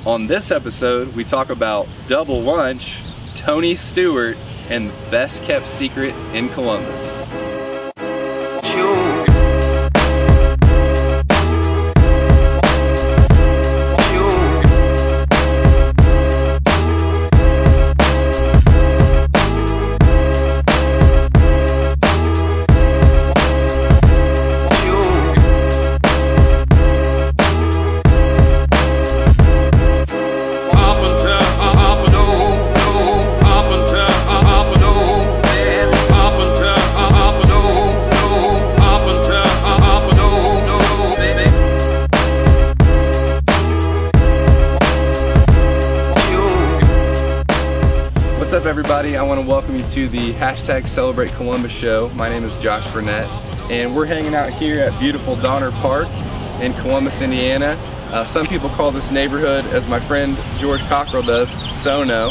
On this episode, we talk about double lunch, Tony Stewart, and the best kept secret in Columbus. What's up, everybody? I want to welcome you to the hashtag Celebrate Columbus show. My name is Josh Burnett, and we're hanging out here at beautiful Donner Park in Columbus, Indiana. Some people call this neighborhood, as my friend George Cockrell does, Sono.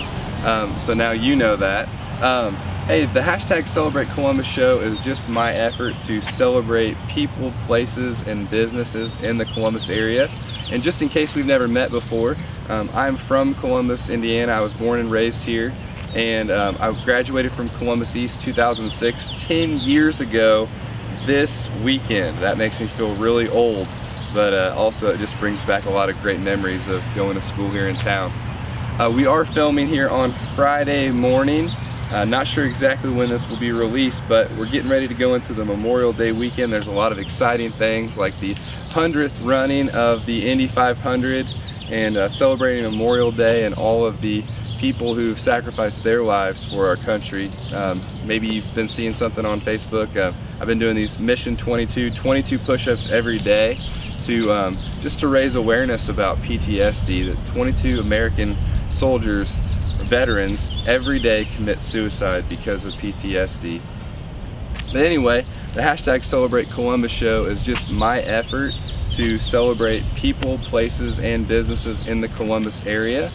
So now you know that. Hey, the hashtag Celebrate Columbus show is just my effort to celebrate people, places, and businesses in the Columbus area. And just in case we've never met before, I'm from Columbus, Indiana. I was born and raised here. And I graduated from Columbus East 2006, 10 years ago this weekend. That makes me feel really old, but also it just brings back a lot of great memories of going to school here in town. We are filming here on Friday morning. Not sure exactly when this will be released, but we're getting ready to go into the Memorial Day weekend. There's a lot of exciting things like the 100th running of the Indy 500 and celebrating Memorial Day and all of the people who've sacrificed their lives for our country. Maybe you've been seeing something on Facebook. I've been doing these Mission 22 push-ups every day to just to raise awareness about PTSD. That 22 American soldiers, veterans, every day commit suicide because of PTSD. But anyway, the hashtag Celebrate Columbus show is just my effort to celebrate people, places, and businesses in the Columbus area.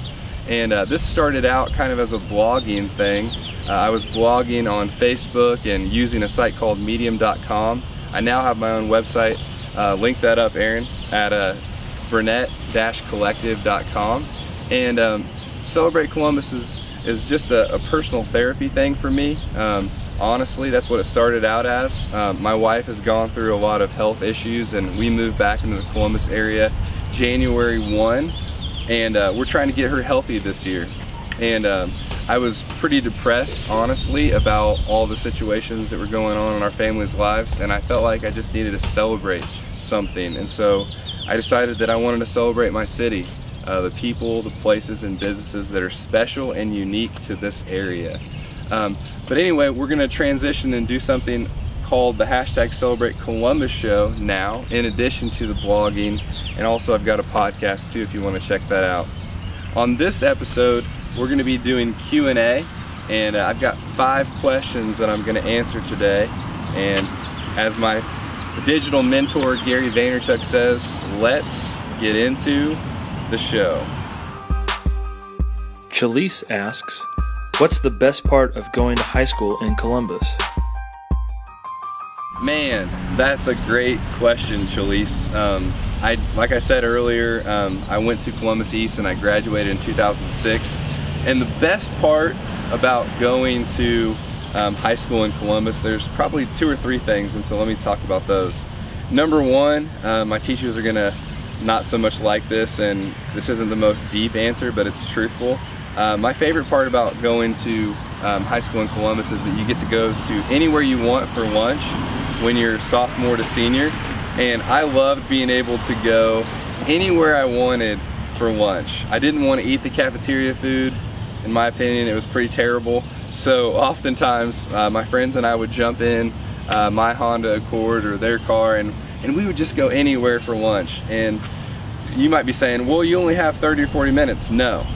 And this started out kind of as a blogging thing. I was blogging on Facebook and using a site called medium.com. I now have my own website. Link that up, Aaron, at burnett-collective.com. And Celebrate Columbus is just a personal therapy thing for me. Honestly, that's what it started out as. My wife has gone through a lot of health issues, and we moved back into the Columbus area January 1. And we're trying to get her healthy this year. And I was pretty depressed, honestly, about all the situations that were going on in our family's lives, and I felt like I just needed to celebrate something. And so I decided that I wanted to celebrate my city, the people, the places, and businesses that are special and unique to this area. But anyway, we're gonna transition and do something called the hashtag Celebrate Columbus show now, in addition to the blogging, and also I've got a podcast too if you want to check that out. On this episode, we're going to be doing Q&A, and I've got 5 questions that I'm going to answer today. And as my digital mentor Gary Vaynerchuk says, let's get into the show. Chalise asks, what's the best part of going to high school in Columbus? Man, that's a great question, Chalise. Like I said earlier, I went to Columbus East and I graduated in 2006. And the best part about going to high school in Columbus, there's probably 2 or 3 things, and so let me talk about those. Number one, my teachers are gonna not so much like this, and this isn't the most deep answer, but it's truthful. My favorite part about going to high school in Columbus is that you get to go to anywhere you want for lunch when you're sophomore to senior, and I loved being able to go anywhere I wanted for lunch. I didn't want to eat the cafeteria food. In my opinion, it was pretty terrible. So oftentimes my friends and I would jump in my Honda Accord or their car, and we would just go anywhere for lunch. And you might be saying, well, you only have 30 or 40 minutes. No.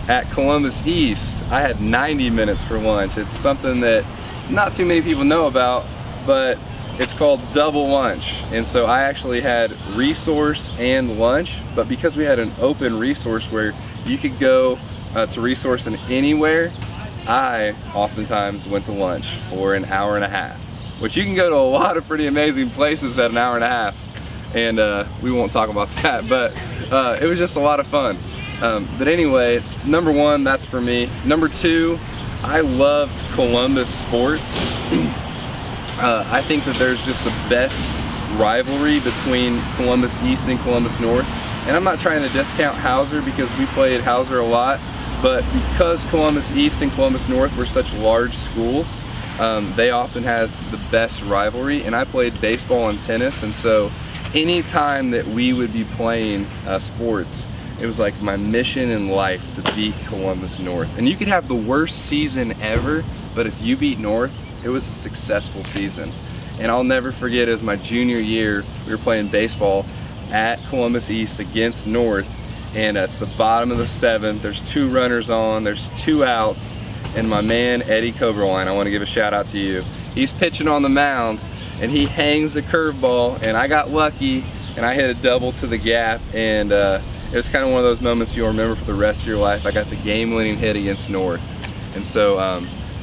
At Columbus East, I had 90 minutes for lunch. It's something that not too many people know about, but it's called double lunch. And so I actually had resource and lunch, but because we had an open resource where you could go to resource in anywhere, I oftentimes went to lunch for an hour and a half, which you can go to a lot of pretty amazing places at an hour and a half, and we won't talk about that, but it was just a lot of fun. But anyway, number one, that's for me. Number two, I loved Columbus sports. I think that there's just the best rivalry between Columbus East and Columbus North. And I'm not trying to discount Hauser because we played Hauser a lot, but because Columbus East and Columbus North were such large schools, they often had the best rivalry. And I played baseball and tennis, and so any time that we would be playing sports, it was like my mission in life to beat Columbus North. And you could have the worst season ever, but if you beat North, it was a successful season. And I'll never forget, it was my junior year, we were playing baseball at Columbus East against North, and it's the bottom of the seventh, there's 2 runners on, there's 2 outs, and my man Eddie Coberline, I want to give a shout out to you, he's pitching on the mound, and he hangs a curveball, and I got lucky, and I hit a double to the gap, and it was kind of one of those moments you'll remember for the rest of your life. I got the game-winning hit against North, and so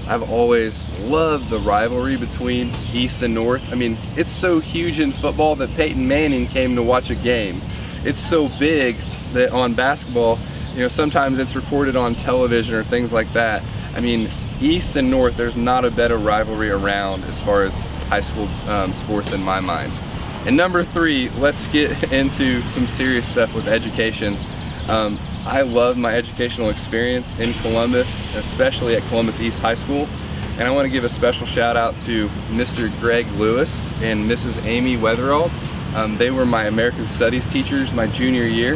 I've always loved the rivalry between East and North. I mean, it's so huge in football that Peyton Manning came to watch a game. It's so big that on basketball, you know, sometimes it's recorded on television or things like that. I mean, East and North, there's not a better rivalry around as far as high school sports in my mind. And number 3, let's get into some serious stuff with education. I love my educational experience in Columbus, especially at Columbus East High School. And I want to give a special shout out to Mr. Greg Lewis and Mrs. Amy Weatherall. They were my American Studies teachers my junior year.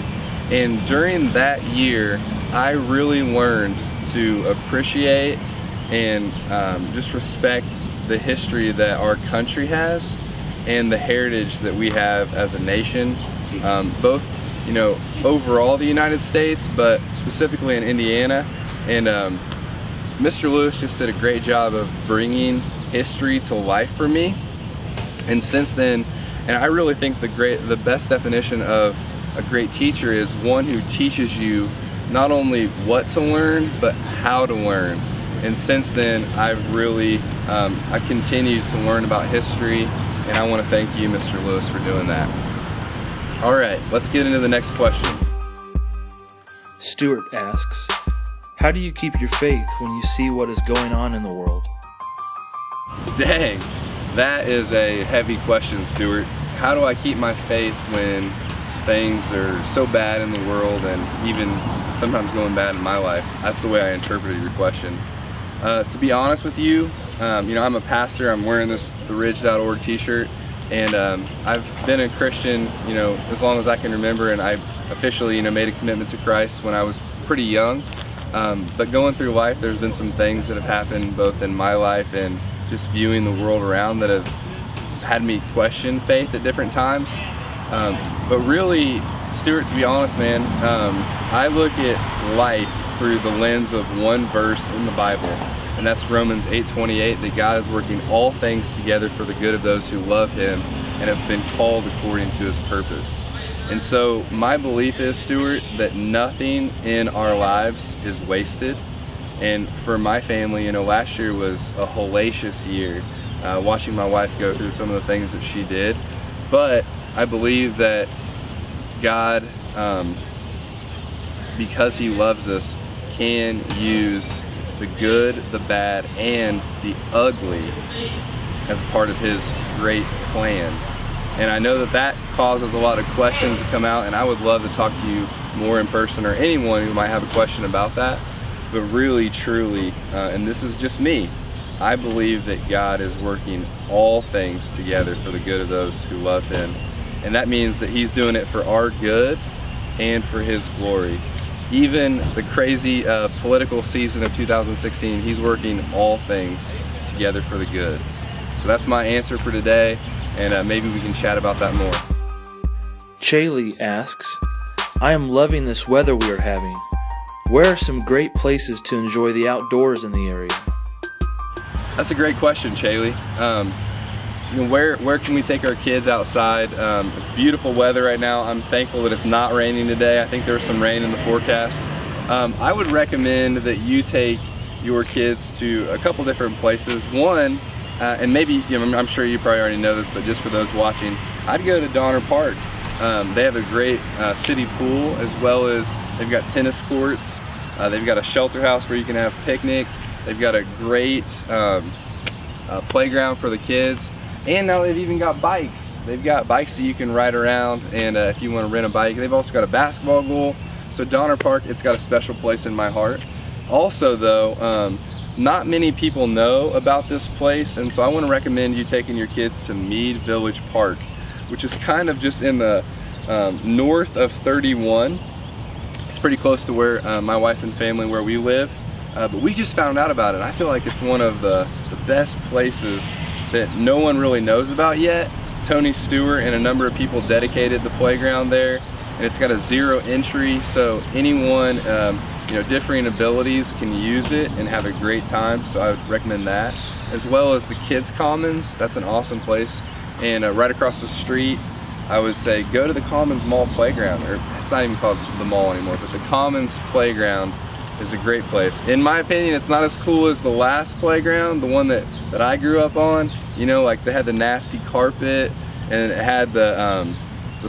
And during that year, I really learned to appreciate and just respect the history that our country has and the heritage that we have as a nation, both, you know, overall the United States, but specifically in Indiana. And Mr. Lewis just did a great job of bringing history to life for me. And since then, and I really think the best definition of a great teacher is one who teaches you not only what to learn, but how to learn. And since then, I've really, I continued to learn about history, and I want to thank you, Mr. Lewis, for doing that. All right, let's get into the next question. Stuart asks, how do you keep your faith when you see what is going on in the world? Dang, that is a heavy question, Stuart. How do I keep my faith when things are so bad in the world and even sometimes going bad in my life? That's the way I interpreted your question. To be honest with you, you know, I'm a pastor. I'm wearing this theridge.org t-shirt, and I've been a Christian, you know, as long as I can remember, and I officially, you know, made a commitment to Christ when I was pretty young. But going through life, there's been some things that have happened both in my life and just viewing the world around that have had me question faith at different times. But really, Stuart, to be honest, man, I look at life through the lens of one verse in the Bible, and that's Romans 8:28, that God is working all things together for the good of those who love Him and have been called according to His purpose. And so my belief is, Stuart, that nothing in our lives is wasted. And for my family, you know, last year was a hellacious year, watching my wife go through some of the things that she did. But I believe that God, because He loves us, can use the good, the bad, and the ugly as part of His great plan. And I know that that causes a lot of questions to come out, and I would love to talk to you more in person, or anyone who might have a question about that. But really, truly, and this is just me, I believe that God is working all things together for the good of those who love Him. And that means that He's doing it for our good and for His glory. Even the crazy political season of 2016, He's working all things together for the good. So that's my answer for today, and maybe we can chat about that more. Chaley asks, I am loving this weather we are having. Where are some great places to enjoy the outdoors in the area? That's a great question, Chaley. You know, where can we take our kids outside? It's beautiful weather right now. I'm thankful that it's not raining today. I think there was some rain in the forecast. I would recommend that you take your kids to a couple different places. One, and maybe, you know, I'm sure you probably already know this, but just for those watching, I'd go to Donner Park. They have a great city pool, as well as they've got tennis courts. They've got a shelter house where you can have a picnic. They've got a great playground for the kids. And now they've even got bikes. They've got bikes that you can ride around, and if you want to rent a bike. They've also got a basketball goal. So Donner Park, it's got a special place in my heart. Also though, not many people know about this place, and so I want to recommend you taking your kids to Mead Village Park, which is kind of just in the north of 31. It's pretty close to where my wife and family, where we live, but we just found out about it. I feel like it's one of the best places that no one really knows about yet. Tony Stewart and a number of people dedicated the playground there, and it's got a zero entry, so anyone you know, differing abilities can use it and have a great time. So I would recommend that, as well as the Kids Commons. That's an awesome place. And right across the street, I would say go to the Commons Mall Playground, or it's not even called the mall anymore, but the Commons Playground is a great place. In my opinion, it's not as cool as the last playground, the one that I grew up on. You know, like they had the nasty carpet, and it had the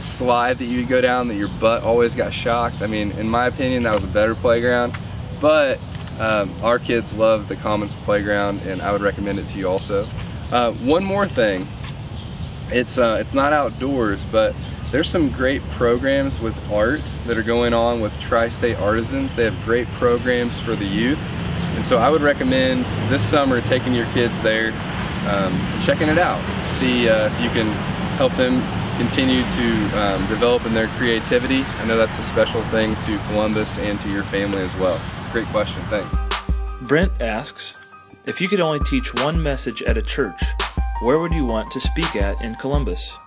slide that you would go down that your butt always got shocked. I mean, in my opinion, that was a better playground. But our kids love the Commons Playground, and I would recommend it to you also. One more thing. It's not outdoors, but there's some great programs with art that are going on with Tri-State Artisans. They have great programs for the youth, and so I would recommend this summer taking your kids there, checking it out. See if you can help them continue to develop in their creativity. I know that's a special thing to Columbus and to your family as well. Great question, thanks. Brent asks, if you could only teach one message at a church, where would you want to speak at in Columbus?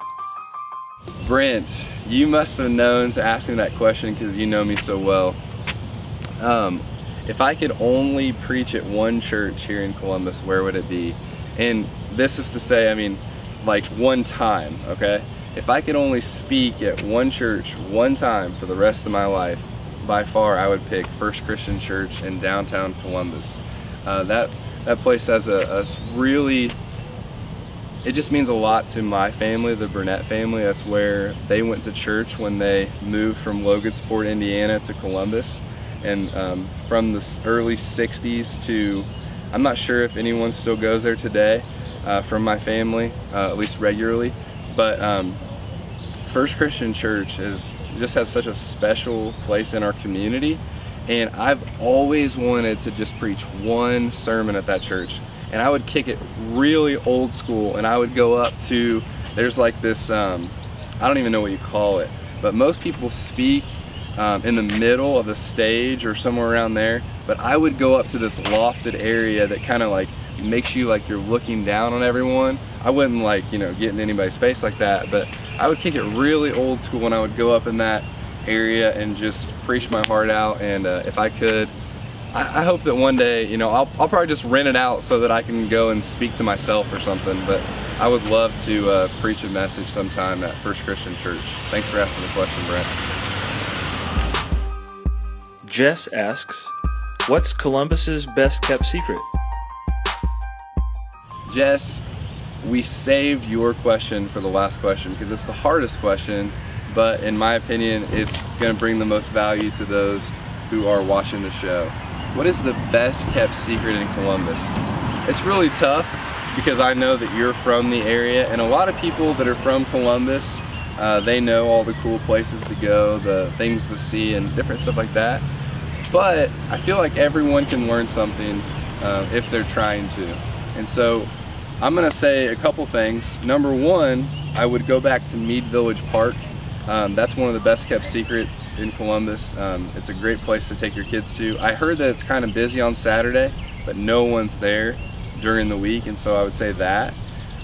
Brent, you must have known to ask me that question because you know me so well. If I could only preach at one church here in Columbus, where would it be? And this is to say, I mean, like one time, okay? If I could only speak at one church one time for the rest of my life, by far I would pick First Christian Church in downtown Columbus. That place has a really, it just means a lot to my family, the Burnett family. That's where they went to church when they moved from Logansport, Indiana to Columbus. And from the early 60s to, I'm not sure if anyone still goes there today from my family, at least regularly, but First Christian Church just has such a special place in our community, and I've always wanted to just preach one sermon at that church. And I would kick it really old school, and I would go up to, there's like this, I don't even know what you call it, but most people speak in the middle of the stage or somewhere around there, but I would go up to this lofted area that kind of like makes you like you're looking down on everyone. I wouldn't like, you know, get in anybody's face like that, but I would kick it really old school when I would go up in that area and just preach my heart out. And if I could, I hope that one day, you know, I'll probably just rent it out so that I can go and speak to myself or something, but I would love to preach a message sometime at First Christian Church. Thanks for asking the question, Brent. Jess asks, what's Columbus's best kept secret? Jess, we saved your question for the last question because it's the hardest question, but in my opinion, it's going to bring the most value to those who are watching the show. What is the best kept secret in Columbus? It's really tough because I know that you're from the area, and a lot of people that are from Columbus, they know all the cool places to go, the things to see, and different stuff like that. But I feel like everyone can learn something if they're trying to. And so I'm gonna say a couple things. Number one, I would go back to Mead Village Park. That's one of the best kept secrets in Columbus. It's a great place to take your kids to. I heard that it's kind of busy on Saturday, but no one's there during the week, and so I would say that.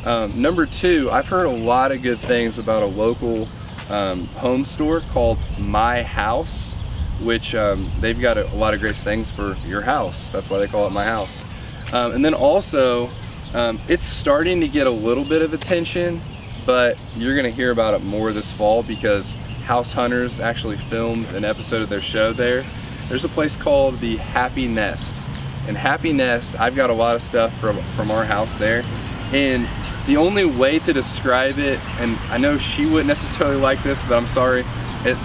Number two, I've heard a lot of good things about a local home store called My House, which they've got a lot of great things for your house. That's why they call it My House. And then also, it's starting to get a little bit of attention, but you're gonna hear about it more this fall because House Hunters actually filmed an episode of their show there. There's a place called the Happy Nest. And Happy Nest, I've got a lot of stuff from our house there. And The only way to describe it, and I know she wouldn't necessarily like this, but I'm sorry,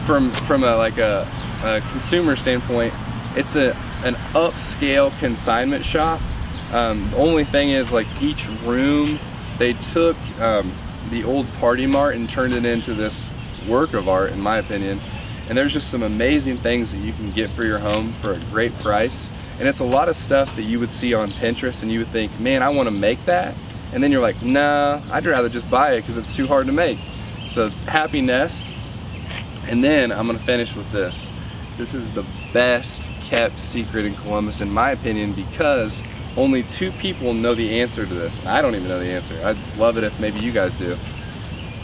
from a consumer standpoint, it's an upscale consignment shop. The only thing is, like, each room, they took the old Party Mart and turned it into this work of art, in my opinion. And there's just some amazing things that you can get for your home for a great price. And it's a lot of stuff that you would see on Pinterest and you would think, man, I want to make that. And then you're like, nah, I'd rather just buy it because it's too hard to make. So Happy Nest. And then I'm gonna finish with this. This is the best kept secret in Columbus, in my opinion, because only 2 people know the answer to this. I don't even know the answer. I'd love it if maybe you guys do.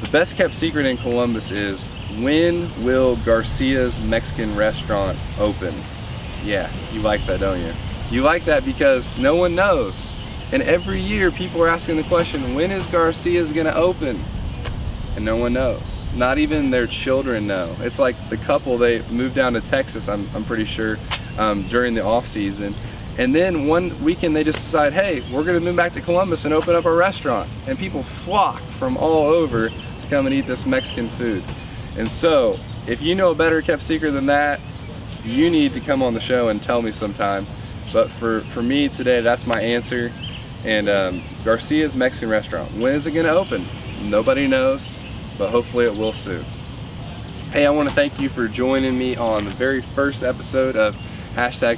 The best kept secret in Columbus is, when will Garcia's Mexican restaurant open? Yeah, you like that, don't you? You like that because no one knows. And every year people are asking the question, when is Garcia's gonna open? And no one knows. Not even their children know. It's like the couple, they moved down to Texas, I'm pretty sure, during the off season. And then one weekend they just decide, hey, we're gonna move back to Columbus and open up our restaurant. And people flock from all over to come and eat this Mexican food. And so, if you know a better kept secret than that, you need to come on the show and tell me sometime. But for me today, that's my answer. And Garcia's Mexican restaurant, when is it gonna open? Nobody knows, but hopefully it will soon. Hey, I wanna thank you for joining me on the very first episode of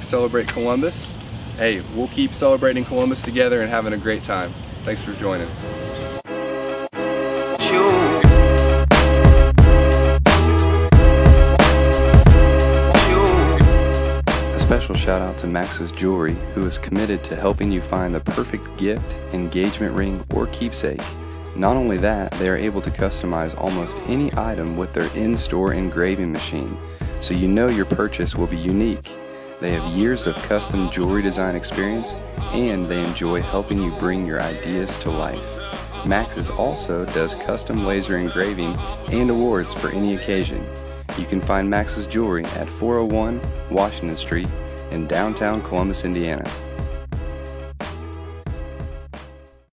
#Celebrate Columbus. Hey, we'll keep celebrating Columbus together and having a great time. Thanks for joining. Special shout out to Max's Jewelry, who is committed to helping you find the perfect gift, engagement ring, or keepsake. Not only that, they are able to customize almost any item with their in-store engraving machine, so you know your purchase will be unique. They have years of custom jewelry design experience, and they enjoy helping you bring your ideas to life. Max's also does custom laser engraving and awards for any occasion. You can find Max's Jewelry at 401 Washington Street in downtown Columbus, Indiana.